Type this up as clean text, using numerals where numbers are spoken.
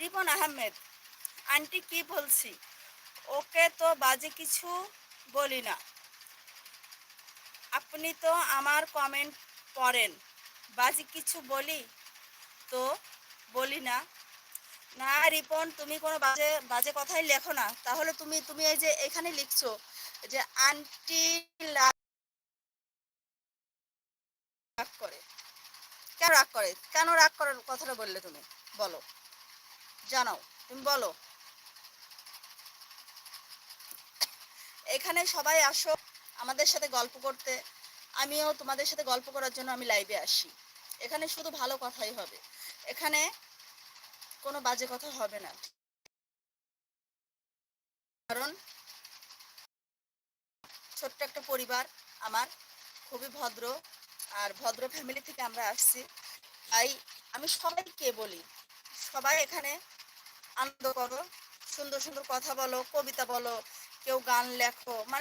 Ripon Ahmed, aunty কি বলছি, ওকে তো বাজে কিছু বলি না। আপনি তো আমার কমেন্ট পড়েন, বাজে কিছু বলি তো বলি না। না রিপন, তুমি কোনো বাজে বাজে কথাই লেখো না। তাহলে তুমি তুমি এই যে এখানে লিখছো যে আন্টি রাগ করে, কেন রাগ করে, কেন রাগ করার কথাটা বললে তুমি? বলো, জানাও, তুমি বলো। এখানে সবাই আসো আমাদের সাথে গল্প করতে, আমিও তোমাদের সাথে গল্প করার জন্য আমি লাইভে আসি। এখানে শুধু ভালো কথাই হবে, এখানে কোনো বাজে কথা হবে না। কারণ ছোট্ট একটা পরিবার আমার, খুবই ভদ্র, আর ভদ্র ফ্যামিলি থেকে আমরা আসছি। তাই আমি সবাইকে বলি, সবাই এখানে আনন্দ করো, সুন্দর সুন্দর কথা বলো, কবিতা বলো, কেউ গান লেখো, মানে